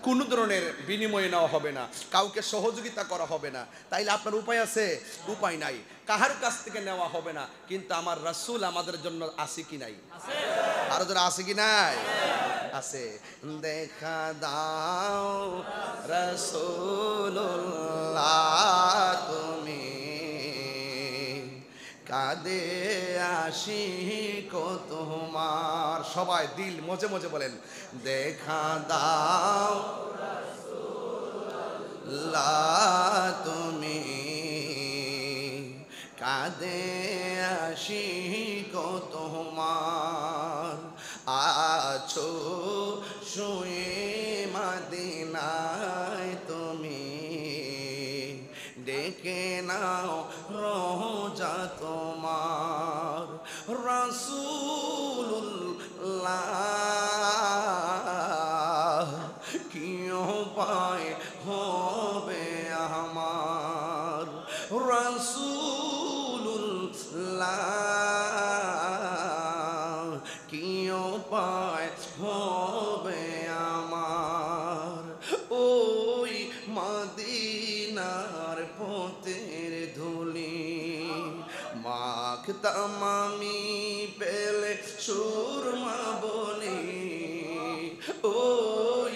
কোনো ধরনের বিনিময় নেওয়া হবে না, কাউকে সহযোগিতা করা হবে না। তাইলে আপনার উপায় আছে? উপায় নাই, কাহার কাছ থেকে নেওয়া হবে না। কিন্তু আমার রাসূল আমাদের জন্য আছে কি নাই? আরো যারা আছে কি নাই? আছে। দেখা দাও রাসূলুল্লাহ তুমি, কাঁদে আশিক তোমার। সবাই দিল মজে মজে বলেন, দেখা দাও তুমি, কাঁদে আশিক তোমার। আছো শুয়ে মদিনায় তুমি, ডেকে নাও রোজা তোমার। রাসূলুল্লাহ কি উপায় হবে আমার, রাসূলুল্লাহ কি উপায় হবে আমার। ওই মদিনার পথের ধুলি মাখতাম আমি পেলে সুরমা বলি, ওই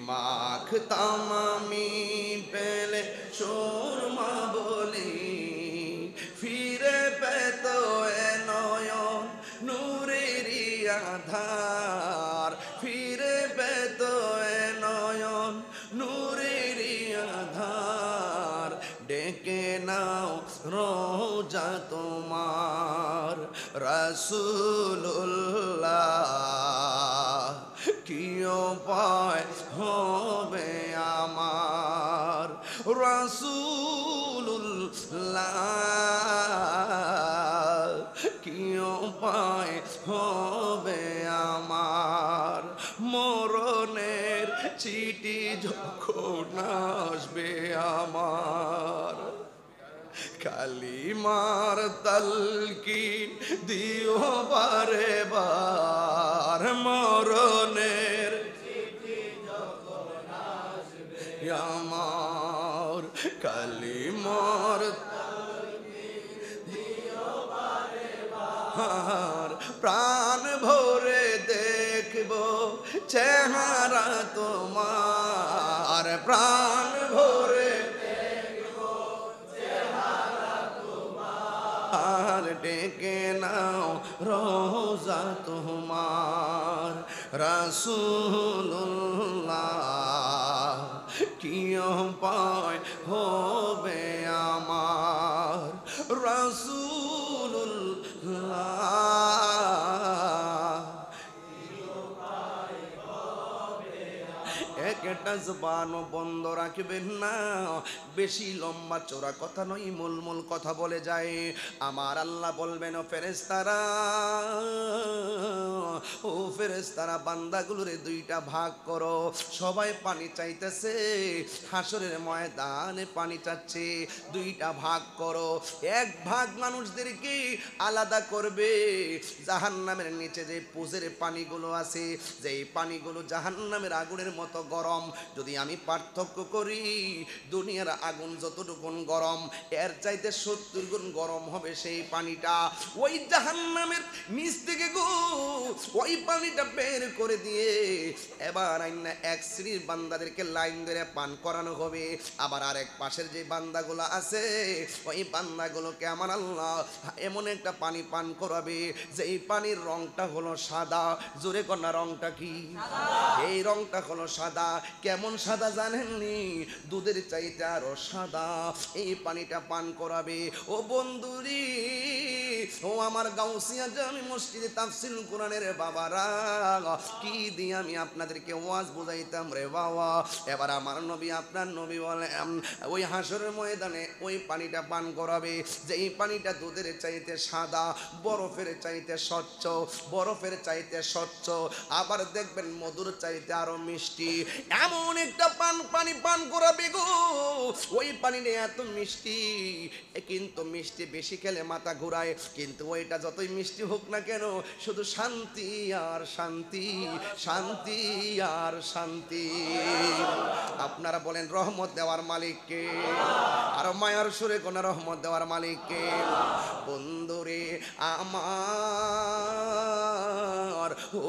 মাখতাম আমি পেলে সুরমা বলি, ফিরে পেত এ নয়ন নূরেরই আধার, ফিরে পেত এ নয়ন নূরেরই আধার। ডেকে নাও রোজা তোমার, রাসূলুল্লাহ কি উপায় হবে আমার, রাসূলুল্লাহ কি উপায় হবে আমার। মরণের চিঠি যখন আসবে আমার, কালিমার তালকিন দিও বারে বার। মরণের আমার, কালিমার প্রাণ ভরে দেখব চেহারা তোমার, প্রাণ ভরে আর ডেকে নাও রোজা তোমার। রাসূলুল্লাহ কি উপায় হবে আমার, রাসূলুল্লাহ। একটা জবানও বন্ধ রাখবেন না, বেশি লম্বা চোরা কথা নয়, মূল মূল কথা বলে যায়। আমার আল্লাহ বলবেন, ও ফেরেশতারা, ও ফেরেশতারা বান্দাগুলোরে দুইটা ভাগ করো। সবাই পানি চাইতেছে, হাসরের ময়দানে পানি চাচ্ছে, দুইটা ভাগ করো। এক ভাগ মানুষদেরকে আলাদা করবে, জাহান্নামের নিচে যে পুজের পানিগুলো আছে, যেই পানিগুলো জাহান্নামের আগুনের মতো গরম। যদি আমি পার্থক্য করি, দুনিয়ার আগুন যতটুকু গরম, এর চাইতে 70 গুণ গরম হবে সেই পানিটা। ওই জাহান্নামের নিচ থেকে গো ওই পানিটা বের করে দিয়ে এবার আইনা এক শ্রেণীর বান্দাদেরকে লাইন ধরে পান করানো হবে। আবার আরেক পাশের যে বান্দাগুলো আছে, ওই বান্দাগুলোকে আমার আল্লাহ এমন একটা পানি পান করাবে, যেই পানির রংটা হলো সাদা। জোরে কন্যা, রংটা কি? এই রংটা হলো সাদা। কেমন সাদা জানেননি? দুধের চাইতে আরো সাদা। এই পানিটা পান করাবে। ও বন্ধুরি, ও আমার গাউসিয়া জামি মসজিদে তাফসীর কোরআনের বাবারা, কি দিয়ে আমি আপনাদেরকে ওয়াজ বুঝাইতাম রে বাবা। এবার আমার নবী, আপনার নবী বলেন, ওই হাসরের ময়দানে ওই পানিটা পান করাবে, যে এই পানিটা দুধের চাইতে সাদা, বরফের চাইতে স্বচ্ছ, বরফের চাইতে স্বচ্ছ, আবার দেখবেন মধুর চাইতে আরো মিষ্টি। এমন একটা পানি পান করাবে গো, ওই পানিটা এত মিষ্টি, কিন্তু মিষ্টি বেশি খেলে মাথা ঘুরায়। কিন্তু ওইটা যতই মিষ্টি হোক না কেন, শুধু শান্তি শান্তি আর শান্তি, শান্তি আর শান্তি। আপনারা বলেন রহমত দেওয়ার মালিককে, আর মায়ার সুরে কোন রহমত দেওয়ার মালিককে? বন্ধুরে আমার,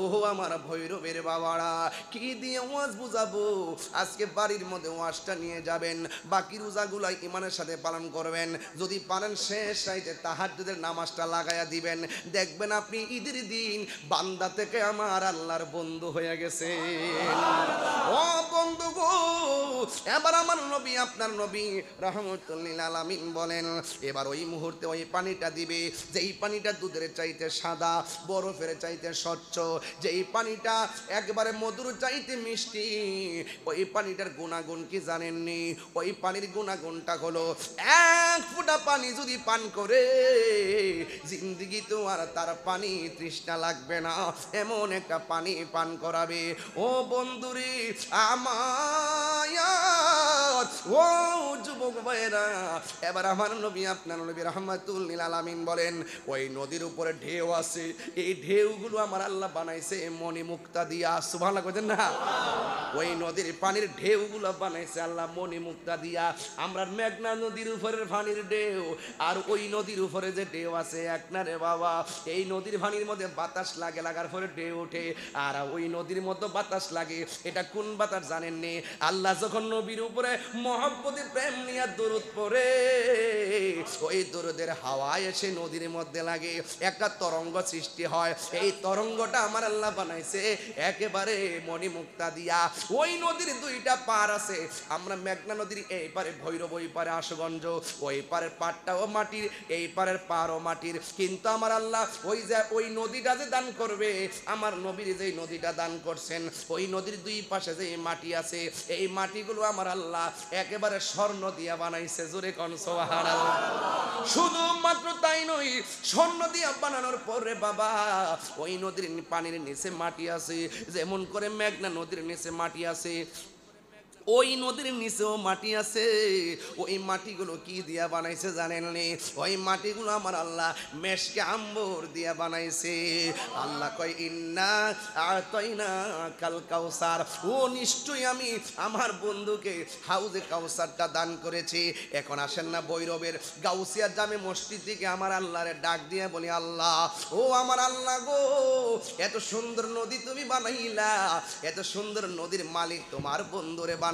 ও আমার ভৈরবের বাবারা, কি দিয়ে ওয়াজ বুঝাবো? আজকে বাড়ির মধ্যে ওয়াজটা নিয়ে যাবেন, বাকি রোজাগুলো ইমানের সাথে পালন করবেন। যদি পারেন শেষ রাইতে তাহাজ্জুদের নামাজটা লাগায়া দিবেন, দেখবেন আপনি ঈদের দিন বান্দা থেকে আমার আল্লাহর বন্ধু হয়ে গেছে। ও বন্ধু গো, এবার আমার নবী, আপনার নবী রাহমাতুল লিল আলামিন বলেন, এবার ওই মুহূর্তে ওই পানিটা দিবে, যেই পানিটা দুধের চাইতে সাদা, বরফের চাইতে স্বচ্ছ, যেই পানিটা একবারে মধুর চাইতে মিষ্টি। ওই পানিটার গুণাগুণ কি জানেননি? ওই পানির গুণাগুণটা হলো, এক ফোঁটা পানি যদি পান করে জিন্দিগি তো আর তার পানি তৃষ্ণা লাগবে না, এমন একটা পানি পান করাবে। ও বন্ধুরে আমার, ও যুবক ভাইরা, এবার আমার নবী, আপনার নবী রাহমাতুল লিল আলামিন বলেন, ওই নদীর উপরে ঢেউ আছে, এই ঢেউগুলো আমার আল্লাহ বানাইছে মণিমুক্তা দিয়া। সুবহানাল্লাহ কইতেন না? ওই নদীর পানির ঢেউগুলো বানাইছে আল্লাহ মণিমুক্তা দিয়া। আমরা মেঘনা নদীর উপরের পানির ঢেউ আর ওই নদীর উপরে যে ঢেউ আছে এক না রে বাবা। এই নদীর পানির মধ্যে বাতাস লাগে, লাগার পরে ঢেউ ওঠে, আর ওই নদীর মধ্যে বাতাস লাগে। এটা কোন বাতাস জানেননি? আল্লাহ যখন নবীর উপরে মহব্বতে প্রেম নিয়ে দরুদ পড়ে, ওই দরুদের হাওয়া এসে নদীর মধ্যে লাগে, একটা তরঙ্গ সৃষ্টি হয়। এই তরঙ্গটা আমার আল্লাহ বানাইছে একেবারে মণিমুক্তা দিয়া। ওই নদীর দুইটা পার আছে, আমরা মেঘনা নদীর এই পারে ভৈরব, ওই পারে আশুগঞ্জ, ওই পারের পাড়টাও মাটির, এই পারের পারও মাটির। কিন্তু আমার আল্লাহ ওই যে ওই নদীটা যে দান করবে, আমার নবীর যে নদীটা দান করছেন, ওই নদীর দুই পাশে যে মাটি আছে, এই মাটিগুলো আমার আল্লাহ একেবারে স্বর্ণ দিয়া বানাইছে। জোরে কোন সুবহানাল্লাহ। শুধুমাত্র তাই নয়, স্বর্ণ দিয়া বানানোর পরে বাবা ওই নদীর পানির নিচে মাটি আছে, যেমন করে মেঘনা নদীর নিচে মাটি আছে, ওই নদীর নিচেও মাটি আছে। ওই মাটিগুলো কি দিয়া বানাইছে জানেননি? ওই মাটিগুলো আমার আল্লাহ মেশকে আম্বর দিয়া বানাইছে। আল্লাহ কয়, ইন্না আতাইনা কাল কাউসার, ও নিশ্চয়ই আমি আমার বন্ধুকে হাউজে কাউসারটা দান করেছি। এখন আসেন না ভৈরবের গাউসিয়া জামে মসজিদ থেকে আমার আল্লাহরে ডাক দিয়ে বলি, আল্লাহ, ও আমার আল্লাহ গো, এত সুন্দর নদী তুমি বানাইলা, এত সুন্দর নদীর মালিক তোমার বন্ধুরে বানাইলা।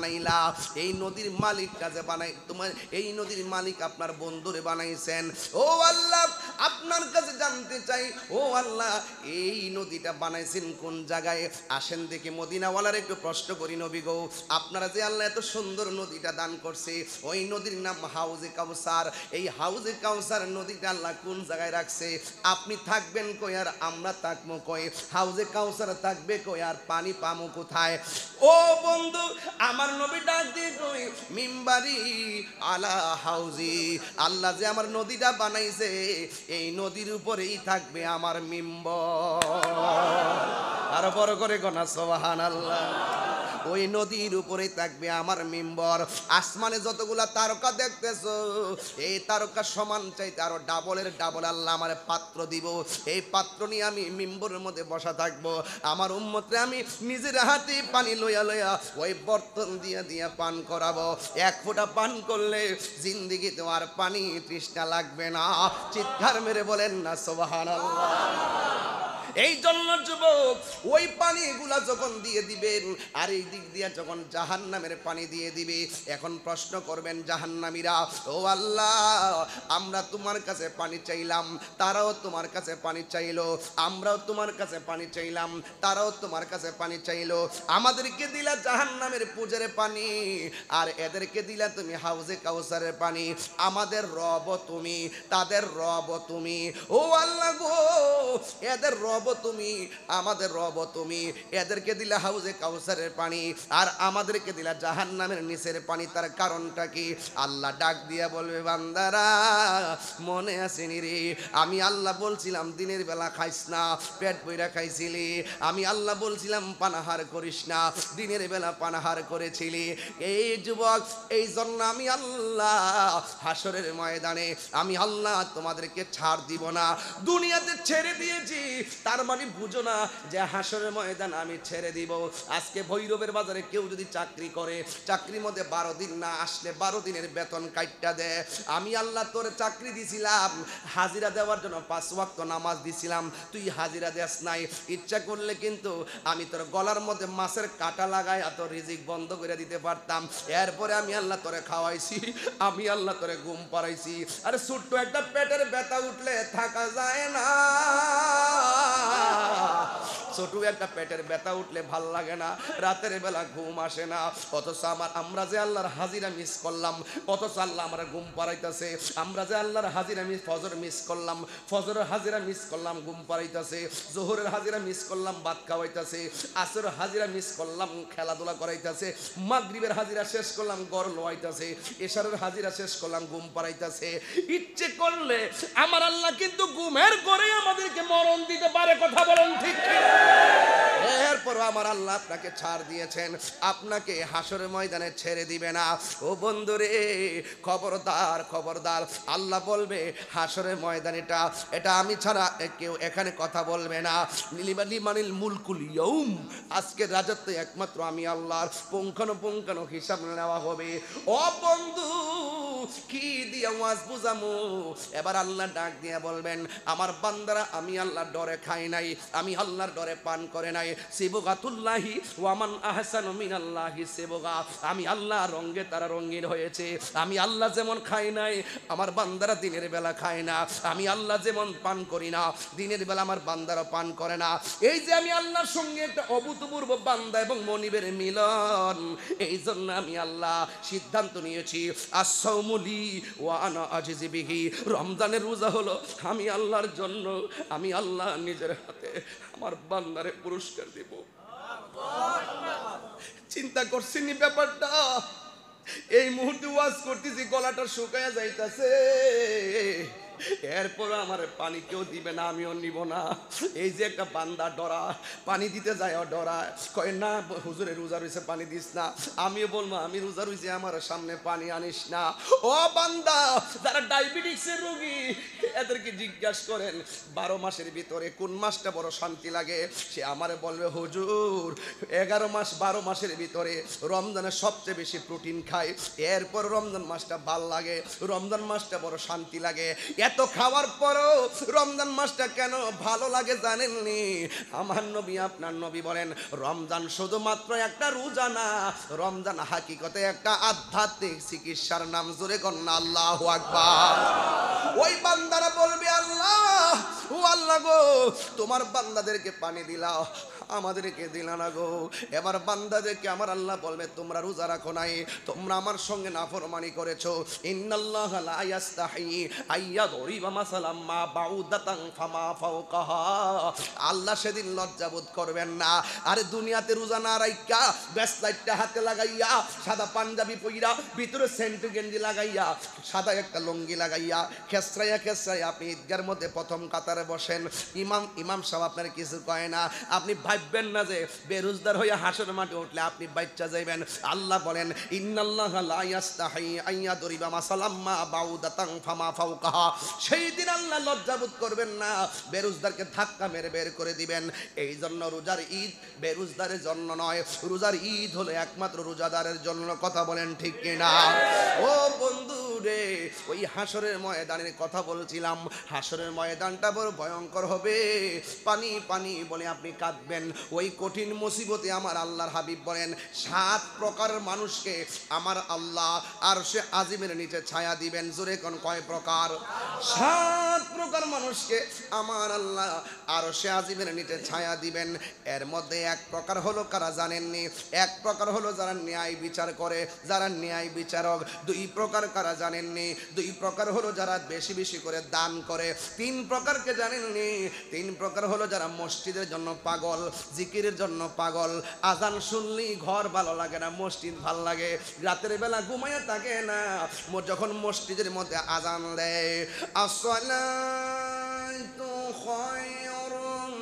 এই নদীর মালিকটা যে বানাই, তোমার এই নদীর মালিক আপনার বন্ধুরে বানাইছেন। ও আল্লাহ, আপনার কাছে জানতে চাই, ও আল্লাহ, এই নদীটা বানাইছেন কোন জায়গায়? আসেন দেখি মদিনাওয়ালার একটু প্রশ্ন করি, নবী গো, আপনারা যে আল্লাহ এত সুন্দর নদীটা দান করছে, ওই নদীর নাম হাউজে কাউসার। এই হাউজে কাউসার নদীটা আল্লাহ কোন জায়গায় রাখছে? আপনি থাকবেন কই আর আমরা থাকবো কই? হাউজে কাউসার থাকবে কই আর পানি পামো কোথায়? ও বন্ধু, আমার নবী ডাক দিয়ে কই, মিম্বারি আলা হাউজি, আল্লাহ যে আমার নদীটা বানাইছে, এই নদীর উপরেই থাকবে আমার মিম্বর। আরো বড় করে গোনা সুবহানাল্লাহ। ওই নদীর উপরে থাকবে আমার মিম্বর। আসমানে যতগুলা তারকা দেখতেছো, এই তারকা সমান চাইতে আরো ডাবলের ডাবল আল্লাহ আমার পাত্র দিব। এই পাত্র নিয়ে আমি মিম্বরের মধ্যে বসা থাকবো। আমার উম্মতরে আমি নিজের হাতে পানি লইয়া লইয়া ওই বর্তন দিয়া দিয়া পান করাবো। এক ফোঁটা পান করলে জিন্দিগিতে আর পানি তৃষ্ণা লাগবে না। চিৎকার মেরে বলেন না সুবহানাল্লাহ। এই জন্য যুবক, ওই পানিগুলা যখন দিয়ে দিবেন আর এই দিক দিয়ে যখন জাহান্নামের পানি দিয়ে দিবে, এখন প্রশ্ন করবেন জাহান্নামীরা, ও আল্লাহ, আমরা তোমার কাছে পানি চাইলাম, তারাও তোমার কাছে পানি চাইলো, আমরাও তোমার কাছে পানি চাইলাম, তারাও তোমার কাছে পানি চাইলো, আমাদেরকে দিলা জাহান্নামের পুজোর পানি, আর এদেরকে দিলা তুমি হাউজে কাউসারের পানি। আমাদের রব তুমি, তাদের রব তুমি। ও আল্লাহ গো, এদের রব তুমি, আমাদের রব তুমি। এদেরকে দিলা হাউজে কাউসারের পানি আর আমাদেরকে দিলা জাহান্নামের নিচের পানি। তার কারণটা কি? আল্লাহ ডাক দিয়া বলবে, বান্দারা মনে আসেনি রে, আমি আল্লাহ বলছিলাম দিনের বেলা খাইস না, পেট বইরা খাইছিলি। আমি আল্লাহ বলছিলাম পানাহার করিস না, দিনের বেলা পানাহার করেছিলি। এই যুবক, এই জন্য আমি আল্লাহ হাসরের ময়দানে আমি আল্লাহ তোমাদেরকে ছাড় দিব না। দুনিয়াতে ছেড়ে দিয়েছি, তার তার মানে বুঝো না যে হাসরের ময়দান আমি ছেড়ে দিব। আজকে ভৈরবের বাজারে কেউ যদি চাকরি করে, চাকরির মধ্যে 12 দিন না আসলে 12 দিনের বেতন কাইটটা দেয়। আমি আল্লাহ তোর চাকরি দিছিলাম, হাজিরা দেওয়ার জন্য 5 ওয়াক্ত নামাজ দিছিলাম, তুই হাজিরা দেস নাই। ইচ্ছা করলে কিন্তু আমি তোর গলার মধ্যে মাছের কাঁটা লাগাই তোর রিজিক বন্ধ করে দিতে পারতাম। এরপরে আমি আল্লাহ তোরে খাওয়াইছি, আমি আল্লাহ তোরে ঘুম পাড়াইছি। আরে ছোট্ট একটা পেটের ব্যথা উঠলে থাকা যায় না, ছোট একটা পেটের ব্যথা উঠলে ভাল লাগে না, রাতের বেলা ঘুম আসে না। অথচ আমরা যে আল্লাহর হাজিরা মিস করলাম, অথচ আল্লাহ আমরা ঘুম পাড়াইতেছে। আমরা যে আল্লাহর হাজিরা ফজর মিস করলাম, ফজরের হাজিরা মিস করলাম, ঘুম পাড়াইতেছে। জোহরের হাজিরা মিস করলাম, ভাত খাওয়াইতেছে। আসরের হাজিরা মিস করলাম, খেলাধুলা করাইতেছে। মাগরিবের হাজিরা শেষ করলাম, গড় লোয়াইতেছে। এশারের হাজিরা শেষ করলাম, ঘুম পাড়াইতেছে। ইচ্ছে করলে আমার আল্লাহ কিন্তু ঘুমের করে আমাদেরকে মরণ দিতে পারে। কথা বলেন ঠিক কি? এরপর আমার আল্লাহ আপনাকে ছাড় দিয়েছেন, আপনাকে হাসরের ময়দানে ছেড়ে দিবে না। ও বন্ধুরে, খবরদার খবরদার, আল্লাহ বলবে হাসরের ময়দান এটা আমি ছাড়া কেউ এখানে কথা বলবে না। লিমানিল মুলকুল ইয়াউম, আজকে রাজত্ব একমাত্র আমি আল্লাহর। পুঙ্খানুপুঙ্খানু হিসাব নেওয়া হবে। ও বন্ধু, কি দিয়া ওয়াজ বুঝামু? এবার আল্লাহ ডাক দিয়ে বলবেন, আমার বান্দারা আমি আল্লাহর ডরে খাই নাই, আমি আল্লাহর ডরে পান করে নাই। সিবগাতুল্লাহি ওয়া মান আহসানু মিনাল্লাহি সিবগা, আমি আল্লাহ রঙে তারা রঙিন হয়েছে। আমি আল্লাহ যেমন খাই নাই, আমার বান্দারা দিনের বেলা খায় না। আমি আল্লাহ যেমন পান করি না, দিনের বেলা আমার বান্দারা পান করে না। এই যে আমি আল্লাহর সঙ্গে একটা অভূতপূর্ব বান্দা এবং মনিবের মিলন, এই জন্য আমি আল্লাহ সিদ্ধান্ত নিয়েছি, আস-সাওমুলি ওয়া আনা আজিজি বিহি, রমজানের রোজা হলো আমি আল্লাহর জন্য, আমি আল্লাহ নিজের হাতে আমার বান্দারে পুরস্কার দিব। চিন্তা করছিনি ব্যাপারটা? এই মুহূর্তে ওয়াজ করতেছি, গলাটা শুকায়া যাইতাছে। এরপর আমার পানি কেউ দিবে না, আমিও নিব না। এই যে একটা বান্দা ডরা, পানি দিতে যায় ডরা, কয় না হুজুরে রোজা রয়েছে পানি দিস না। আমিও বলবো আমি রোজা রয়েছে, আমার সামনে পানি আনিস না। ও বান্দা, যারা ডায়াবেটিক্সের রোগী এদেরকে জিজ্ঞাসা করেন 12 মাসের ভিতরে কোন মাসটা বড় শান্তি লাগে, সে আমারে বলবে হুজুর 11 মাস 12 মাসের ভিতরে রমজানে সবচেয়ে বেশি প্রোটিন খায়, এরপর রমজান মাসটা ভাল লাগে, রমজান মাসটা বড় শান্তি লাগে। এত খাওয়ার পরও রমজান মাসটা কেন ভালো লাগে জানেননি? আমার নবী আপনার নবী বলেন, রমজান শুধুমাত্র একটা রোজা না, রমজান হাকিকতে একটা আধ্যাত্মিক চিকিৎসার নাম। জোরে কন্যা আল্লাহু আকবার। ওই বান্দারা বলবে, আল্লাহ ও আল্লাহ গো, তোমার বান্দাদেরকে পানি দিলাও, আমাদেরকে দিলা না গো। এবার বান্দাদেরকে আমার আল্লাহ বলবে, তোমরা রোজা রাখো নাই, তোমরা আমার সঙ্গে নাফরমানি করেছো। ইন্নাল্লাহ লা ইয়াস্তাহি আইয়াদরিবা মাসালাম মা বাউদাতান ফামা ফাওকাহা, আল্লাহ সেদিন লজ্জাবোধ করবেন না। আরে দুনিয়াতে রোজা না রাইখা ব্যাসলাইটটা হাতে লাগাইয়া, সাদা পাঞ্জাবি পইরা, ভিতরে সেন্ট গেঞ্জি লাগাইয়া, সাদা একটা লুঙ্গি লাগাইয়া, খেসরাইয়া খেসরাইয়া আপনি ঈদগার মধ্যে প্রথম কাতারে বসেন, ইমাম সাহেব আপনার কিছু কয় না, আপনি ভাববেন না যে বেরোজগার হইয়া হাসর মাঠে উঠলে আপনি বাচ্চা যাইবেন। আল্লাহ বলেন, ইন্নাল্লাহ লা ইয়াস্তাহি আইয়াদরিবা মাসালাম মা বাউদাতান ফামা ফাওকাহা, সেই দিন আল্লাহ লজ্জাবোধ করবেন না, বেরোজগারকে ধাক্কা মেরে বের করে দিবেন। এই জন্য রোজার ঈদ বেরোজগারের জন্য নয়, রোজার ঈদ হলো একমাত্র রোজাদারের জন্য। কথা বলেন ঠিক কিনা? ও বন্ধু রে, ওই হাসরের ময়দানের কথা বলছিলাম, হাসরের ময়দানটা বড় ভয়ঙ্কর হবে। পানি পানি বলে আপনি কাঁদবেন। ওই কঠিন মুসিবতে আমার আল্লাহর হাবিব বলেন, 7 প্রকারের মানুষকে আমার আল্লাহ আরশে আজিমের নিচে ছায়া দিবেন। জোরে কোন কয় প্রকার? 7 প্রকার মানুষকে আমার আল্লাহ আরশে আজিমের নিচে ছায়া দিবেন। এর মধ্যে 1 প্রকার হলো কারা জানেননি? 1 প্রকার হলো যারা ন্যায় বিচার করে, যারা ন্যায় বিচারক। 2 প্রকার কারা জানেননি? 2 প্রকার হলো যারা বেশি বেশি করে দান করে। 3 প্রকারকে জানেননি? 3 প্রকার হলো যারা মসজিদের জন্য পাগল, জিকিরের জন্য পাগল। আজান শুনলেই ঘর ভালো লাগে না, মসজিদ ভালো লাগে। রাতের বেলা ঘুমাইয়া থাকে না, যখন মসজিদের মধ্যে আজান দেয়, আসসালাতু খায়রুম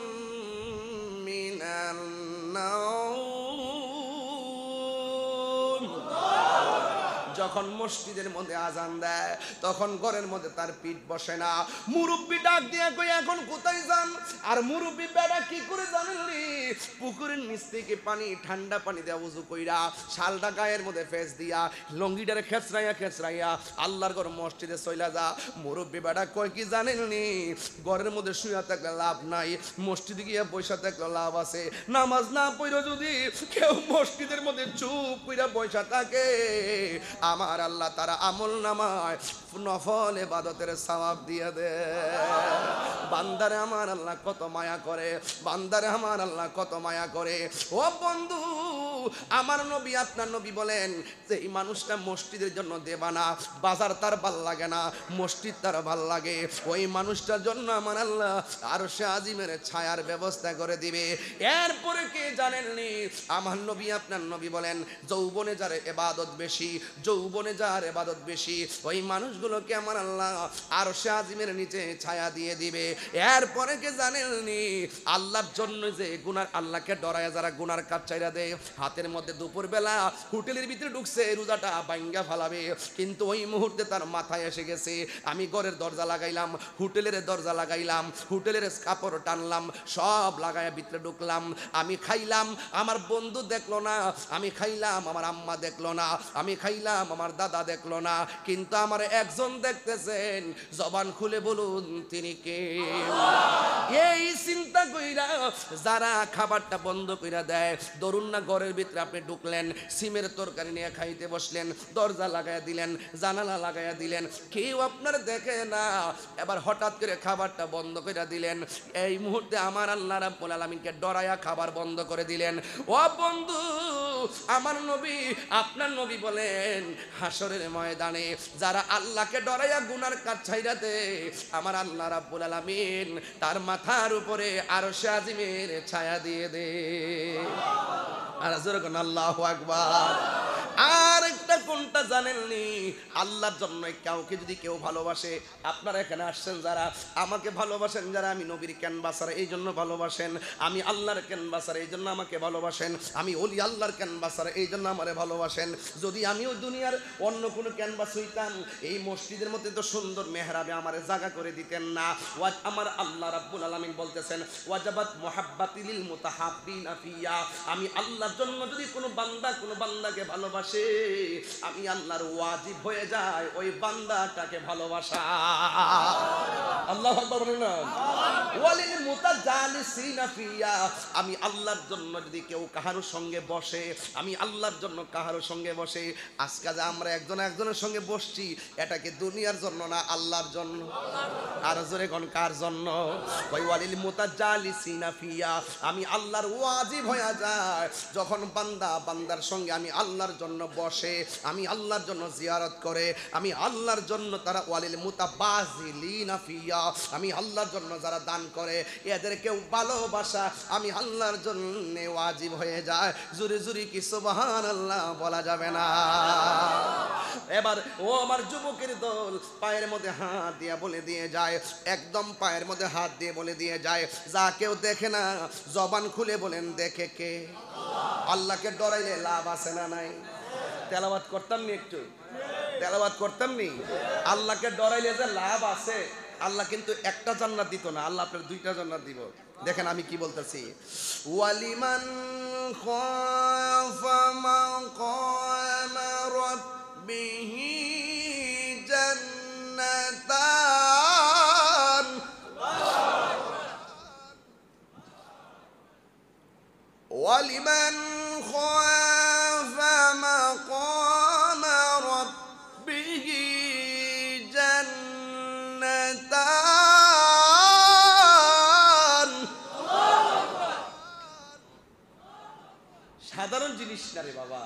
মিনান নাওম, যখন মসজিদের মধ্যে আজান দেয় তখন ঘরের মধ্যে তার পিঠ বসে না। মুরব্বি ডাক দিয়ে কই এখন কোথায় যান? আর মুরব্বি বেড়া কি করে জানেননি, পুকুরের নিচ থেকে পানি, ঠান্ডা পানি দেওয়া উজু কইরা শালটা গায়ের মধ্যে ফেস দিয়া লঙ্গিটারে খেচরাইয়া আল্লাহর ঘর মসজিদে চইলা যা। মুরব্বি বেড়া কয় কি জানেননি, ঘরের মধ্যে শুয়ে থাকলে লাভ নাই, মসজিদে গিয়ে বসে থাকলে লাভ আছে। নামাজ না পড়ে যদি কেউ মসজিদের মধ্যে চুপ কইরা বসে থাকে, আমার আল্লাহ তারা আমল নামায় নফল ইবাদতের সওয়াব দিয়ে দেয়। বান্দারে আমার আল্লাহ কত মায়া করে, বান্দারে আমার আল্লাহ কত মায়া করে। ও বন্ধু, আমার নবী আপনার নবী বলেন যে এই মানুষটা মসজিদের জন্য দেবা না, বাজার তার ভাল লাগে না, মসজিদ তার ভাল লাগে, ওই মানুষটার জন্য আমার আল্লাহ আরশে আজিমের ছায়ার ব্যবস্থা করে দিবে। এরপরে কে জানেননি, আমার নবী আপনার নবী বলেন যৌবনে যার ইবাদত বেশি, যৌবনে যার ইবাদত বেশি, ওই মানুষগুলোকে আমার আল্লাহ আরশে আজিমের নিচে ছায়া দিয়ে দিবে। এরপরে কে জানেননি, আল্লাহর জন্য যে গুনার, আল্লাহকে ডরায় যারা গুনার কাজ চাইরা দেয়, হাতের মধ্যে দুপুরবেলা হোটেলের ভিতরে ঢুকছে রোজাটা ভাঙ্গা ফালাবে, কিন্তু ওই মুহূর্তে তার মাথায় এসে গেছে আমি ঘরের দরজা লাগাইলাম, হোটেলের দরজা লাগাইলাম, হোটেলের কাপড় টানলাম, সব লাগাইয়া ভিতরে ঢুকলাম, আমি খাইলাম, আমার বন্ধু দেখলো না, আমি খাইলাম, আমার আম্মা দেখলো না, আমি খাইলাম, আমার দাদা দেখলো না, কিন্তু আমার একজন দেখতেছেন, জবান খুলে বলুন তিনি কে? এই চিন্তা কইরা যারা খাবারটা বন্ধ কইরা দেয়, ধরুন না ঘরের ভিতরে আপনি ঢুকলেন, সিমের তরকারি নিয়ে খাইতে বসলেন, দরজা লাগাইয়া দিলেন, জানালা লাগাইয়া দিলেন, কেউ আপনার দেখে না, এবার হঠাৎ করে খাবারটা বন্ধ কইরা দিলেন, এই মুহূর্তে আমার আল্লাহ রাব্বুল আলামিনকে ডরায়া খাবার বন্ধ করে দিলেন। ও বন্ধু, আমার নবী আপনার নবী বলেন হাসরের ময়দানে যারা আল্লাহকে ডরাইয়া গুনার কাজ ছাইরা দেয়, আমার আল্লাহ রাব্বুল আলামিন তার মাথার উপরে আরশে আজিমের ছায়া দিয়ে দে। আর জোরে কোন আল্লাহু আকবার। আর একটা কোনটা জানেননি, আল্লাহর জন্য কাউকে যদি কেউ ভালোবাসে, আপনারা এখানে আসছেন যারা আমাকে ভালোবাসেন, যারা আমি নবীর ক্যানভাসার এই জন্য ভালোবাসেন, আমি আল্লাহর ক্যানভাসার এই জন্য আমাকে ভালোবাসেন, আমি ওলি আল্লাহর ক্যানভাসার এই জন্য আমারে ভালোবাসেন। যদি আমিও দুনিয়ার অন্য কোনো ক্যানভাস হইতাম, এই মসজিদের মধ্যে তো সুন্দর মেহরাবে আমারে জায়গা করে দিতেন না। আমার আল্লাহ রাব্বুল আলামিন বলতেছেন ওয়াজাবাত মুহাব্বাতি লিল মুতাহাব্বিনা ফিয়া, আমি আল্লাহর জন্য যদি কোনো বান্দাকে ভালোবাসে, আমি আল্লাহর ওয়াজিব হয়ে যায় ওই বান্দাটাকে ভালোবাসা। আল্লাহু আকবার বলেন না। ওয়ালিল মুতাজালিসিনা ফিয়া, আমি আল্লাহর জন্য যদি কেউ কাহারোর সঙ্গে বসে, আমি আল্লাহর জন্য কাহারোর সঙ্গে বসে, আজকে যে আমরা একজনের সঙ্গে বসছি, এটা কি দুনিয়ার জন্য না আল্লাহর জন্য? আর জোরে কোন কার জন্য? ওই ওয়ালিল মুতাজালিসিনা ফিয়া, আমি আল্লাহর ওয়াজিব হয়ে যায় যখন বান্দার সঙ্গে আমি আল্লাহর জন্য বসে, আমি আল্লাহর জন্য জিয়ারত করে, আমি আল্লাহর জন্য তারা ওয়ালিল মুতাবাজিলিনা ফিয়া, আমি আল্লাহর জন্য যারা দান করে এদেরকেও ভালোবাসা আমি আল্লাহর জন্য ওয়াজিব হয়ে যায়। জুরি জুরি কি সুবহানাল্লাহ বলা যাবে না? এবার ও আমার যুবকের দল, পায়ের মধ্যে হাত দিয়ে বলে দিয়ে যায়, একদম পায়ের মধ্যে হাত দিয়ে বলে দিয়ে যায়, যা কেউ দেখে না জবান খুলে বলেন দেখে কে? আল্লাহকে ডরাইলে লাভ আছে না নাই? তেলাওয়াত করতাম নি, একটু তেলাওয়াত করতাম নি। আল্লাহকে ডরাইলে যে লাভ আছে, আল্লাহ কিন্তু একটা জান্নাত দিত না, আল্লাহ আপনার দুইটা জান্নাত দিব। দেখেন আমি কি বলতেছি, ওয়ালিমান খাফা মাকামা রাব্বিহি জান্নাতান, ওয়ালিমান খাফা মাকামা রাব্বিহি জান্নাতান। সাধারণ জিনিস না রে বাবা,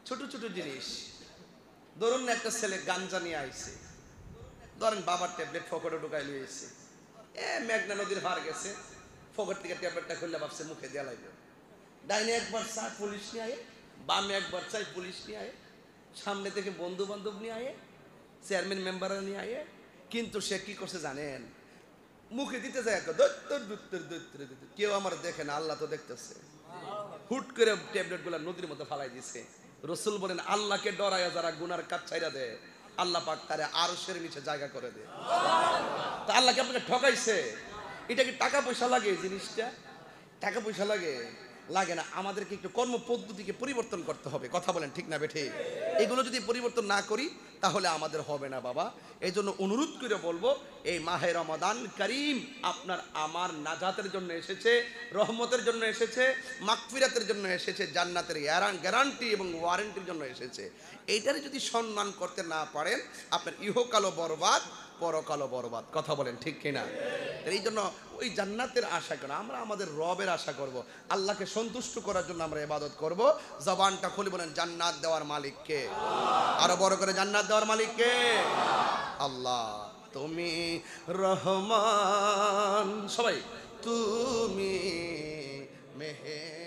ছোট ছোট জিনিস। ধরুন না একটা ছেলে গাঞ্জা নিয়ে আইছে, ধরেন বাবার ট্যাবলেট ফকটে ঢুকাই লিয়েছে, মেঘনা নদীর হার গেছে, ফকট থেকে ট্যাবলেটটা খুললে ভাবছে মুখে দেওয়া লাগবে, ডাইনে একবার চাই পুলিশ নিয়ে আয়ে, বামে একবার চাই পুলিশ নিয়ে আয়ে, সামনে থেকে বন্ধু বান্ধব নিয়ে আয়ে, চেয়ারম্যান মেম্বার নিয়ে আয়ে, কিন্তু সে কি করছে জানেন, মুখে দিতে যায় কেউ আমার দেখে না, আল্লাহ তো দেখতেছে। হুট করে ট্যাবলেট গুলা নদীর মধ্যে ফালাই দিছে, রসুল বলেন আল্লাহকে ডরায়া যারা গুনার কাজ ছাইরা দেয় আল্লাহ পাক তারে আরশের নিচে জায়গা করে দেয়। তা আল্লাহকে আপনাকে ঠকাইছে, এটা কি টাকা পয়সা লাগে? জিনিসটা টাকা পয়সা লাগে? লাগে না। আমাদেরকে একটু কর্ম পদ্ধতিকে পরিবর্তন করতে হবে। কথা বলেন ঠিক না বেঠে? এগুলো যদি পরিবর্তন না করি তাহলে আমাদের হবে না বাবা। এই জন্য অনুরোধ করে বলবো, এই মাহে রমাদান কারীম আপনার আমার নাজাতের জন্য এসেছে, রহমতের জন্য এসেছে, মাগফিরাতের জন্য এসেছে, জান্নাতের গ্যারান্টি এবং ওয়ারেন্টির জন্য এসেছে। এইটারে যদি সম্মান করতে না পারেন আপনার ইহকালও বরবাদ, পরকালও বরবাদ। কথা বলেন ঠিক কিনা? এই জন্য ওই জান্নাতের আশা কেন, আমরা আমাদের রবের আশা করব, আল্লাহকে সন্তুষ্ট করার জন্য আমরা ইবাদত করব। জবানটা খুলে বলেন জান্নাত দেওয়ার মালিক কে? আরো বড় করে জান্নাত দেওয়ার মালিক কে? আল্লাহ। তুমি রহমান, সবাই তুমি মেহের